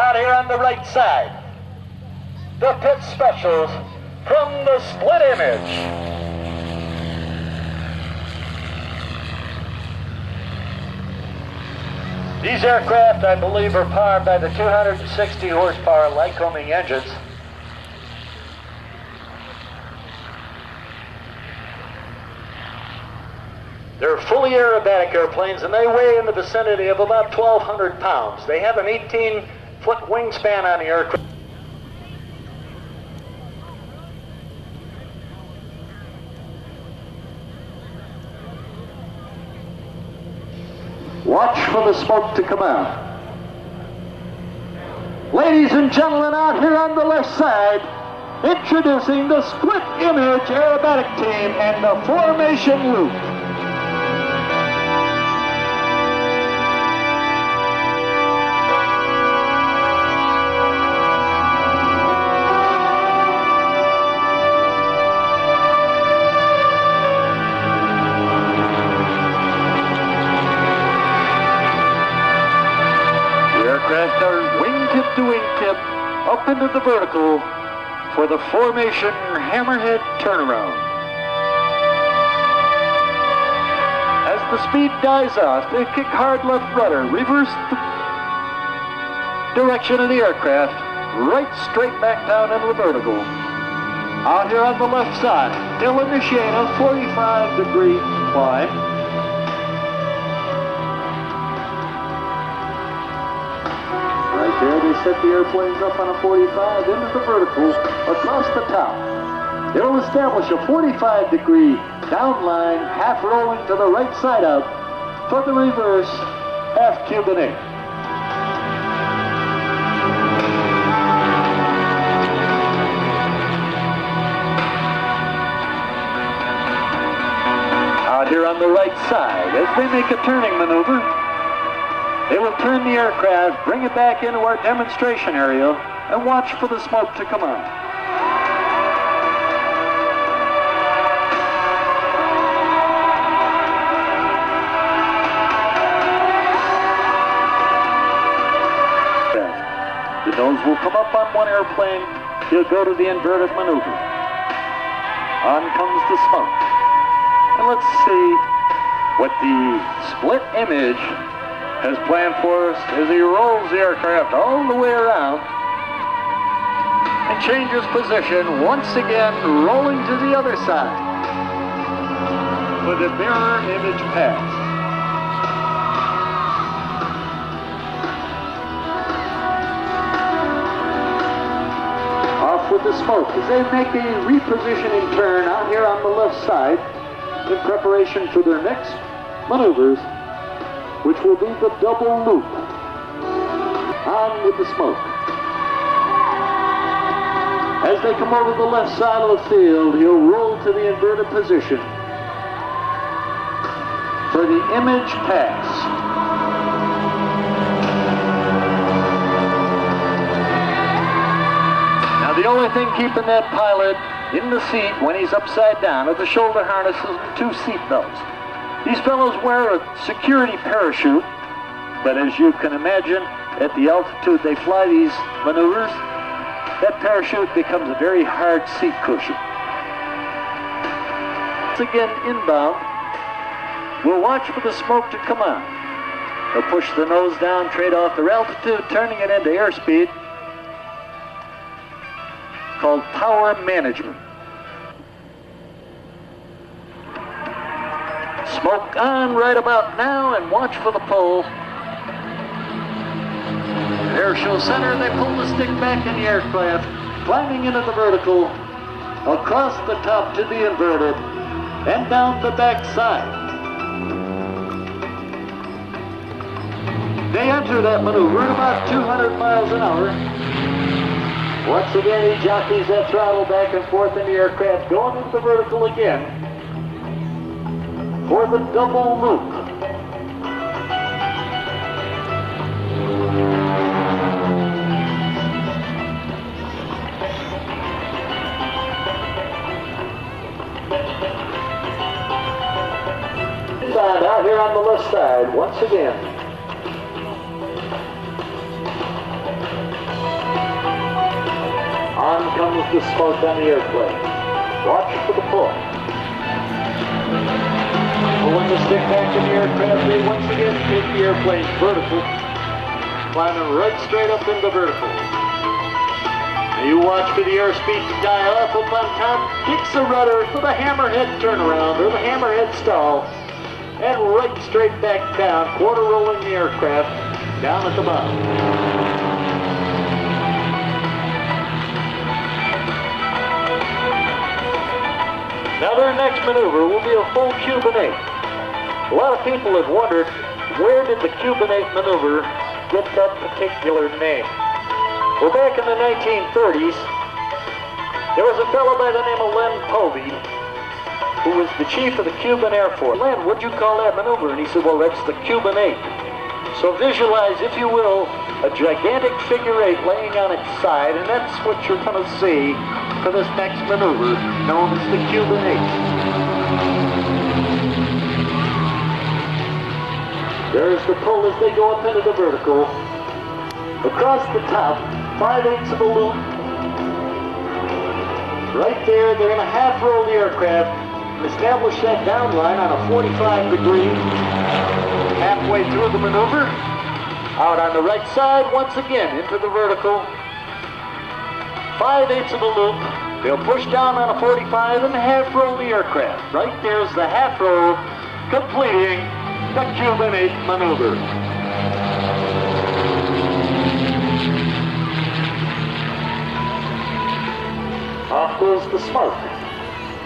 out here on the right side. The pit specials from the Split Image. These aircraft, I believe, are powered by the 260 horsepower Lycoming engines. They're fully aerobatic airplanes, and they weigh in the vicinity of about 1,200 pounds. They have an 18-foot wingspan on the aircraft. Watch for the smoke to come out. Ladies and gentlemen, out here on the left side, introducing the Split Image Aerobatic Team and the Formation Loop. Aircraft are wingtip to wingtip up into the vertical for the formation hammerhead turnaround. As the speed dies off, they kick hard left rudder, reverse the direction of the aircraft, right straight back down into the vertical. Out here on the left side, they'll initiate a 45-degree climb. There they set the airplanes up on a 45 into the vertical across the top. They'll establish a 45-degree down line, half rolling to the right side out for the reverse half Cuban eight. Out here on the right side, as they make a turning maneuver, they will turn the aircraft, bring it back into our demonstration area, and watch for the smoke to come out. The nose will come up on one airplane. He'll go to the inverted maneuver. On comes the smoke. And let's see what the Split Image has planned for us as he rolls the aircraft all the way around and changes position once again, rolling to the other side with a mirror image pass. Off with the smoke as they make a repositioning turn out here on the left side in preparation for their next maneuvers, which will be the double loop. On with the smoke. As they come over the left side of the field, he'll roll to the inverted position for the image pass. Now the only thing keeping that pilot in the seat when he's upside down are the shoulder harnesses and two seat belts. These fellows wear a security parachute, but as you can imagine, at the altitude they fly these maneuvers, that parachute becomes a very hard seat cushion. Once again, inbound, we'll watch for the smoke to come out. They'll push the nose down, trade off their altitude, turning it into airspeed, called power management. Smoke on right about now, and watch for the pull. Airshow center, they pull the stick back in the aircraft, climbing into the vertical, across the top to the inverted, and down the back side. They enter that maneuver at about 200 miles an hour. Once again, he jockeys that throttle back and forth in the aircraft, going into the vertical again for the double loop. Out here on the left side, once again. of the smoke on the airplane. Watch for the pull. Pulling the stick back in the aircraft, they once again take the airplane vertical, climbing right straight up into vertical. Now you watch for the airspeed to die off up on top, kicks the rudder for the hammerhead turnaround or the hammerhead stall, and right straight back down, quarter rolling the aircraft down at the bottom. Now their next maneuver will be a full Cuban 8. A lot of people have wondered, where did the Cuban 8 maneuver get that particular name? Well, back in the 1930s, there was a fellow by the name of Len Povey, who was the chief of the Cuban Air Force. Len, what'd you call that maneuver? And he said, well, that's the Cuban 8. So visualize, if you will, a gigantic figure 8 laying on its side, and that's what you're going to see for this next maneuver, known as the Cuban 8. There's the pull as they go up into the vertical. Across the top, 5/8 of a loop. Right there, they're going to half roll the aircraft and establish that down line on a 45-degree. Halfway through the maneuver, out on the right side, once again, into the vertical. 5/8 of a loop. They'll push down on a 45 and half roll the aircraft. Right there's the half roll, completing the Cuban 8 maneuver. Off goes the smoke,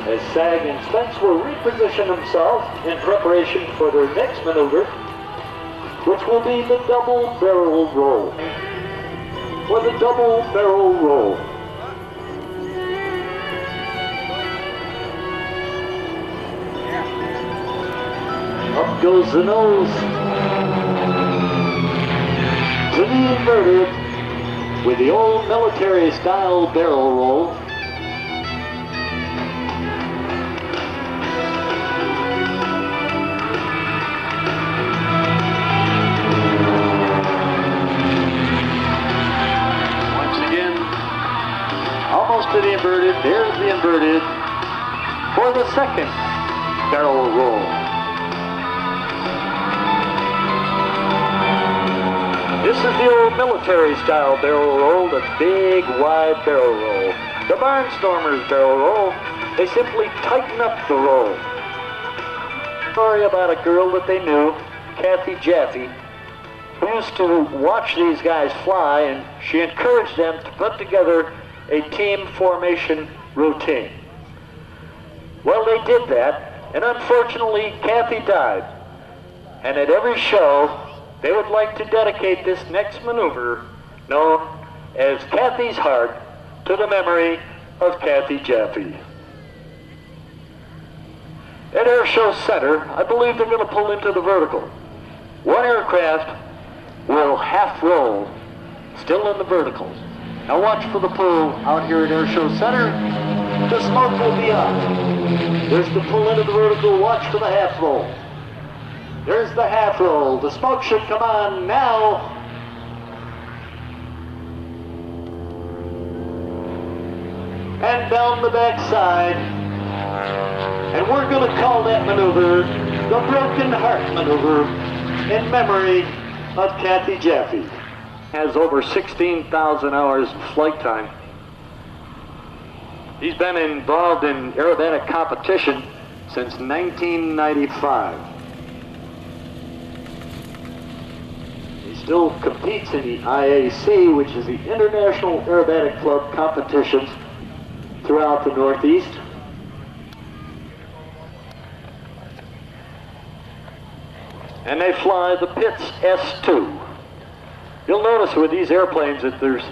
as Sag and Spence will reposition themselves in preparation for their next maneuver, which will be the double barrel roll. For the double barrel roll. Up goes the nose to the inverted with the old military style barrel roll. To the inverted, there's the inverted for the second barrel roll. This is the old military style barrel roll, the big wide barrel roll. The Barnstormers barrel roll, they simply tighten up the roll. Story about a girl that they knew, Kathy Jaffe, who used to watch these guys fly, and she encouraged them to put together a team formation routine. Well, they did that, and unfortunately, Kathy died. And at every show, they would like to dedicate this next maneuver, known as Kathy's Heart, to the memory of Kathy Jaffe. At Airshow Center, I believe they're going to pull into the vertical. One aircraft will half roll, still in the verticals. Now watch for the pull out here at Airshow Center. The smoke will be up. There's the pull into the vertical. Watch for the half roll. There's the half roll. The smoke should come on now. And down the back side. And we're going to call that maneuver the Broken Heart Maneuver in memory of Kathy Jaffe. Has over 16,000 hours of flight time. He's been involved in aerobatic competition since 1995. He still competes in the IAC, which is the International Aerobatic Club competitions throughout the Northeast. And they fly the Pitts S2. You'll notice with these airplanes that there's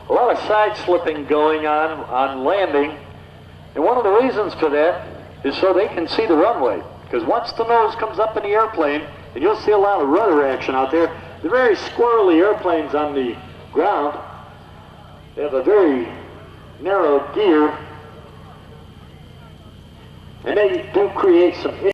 a lot of side slipping going on landing. And one of the reasons for that is so they can see the runway. Because once the nose comes up in the airplane, and you'll see a lot of rudder action out there, they're very squirrely airplanes on the ground. They have a very narrow gear. And they do create some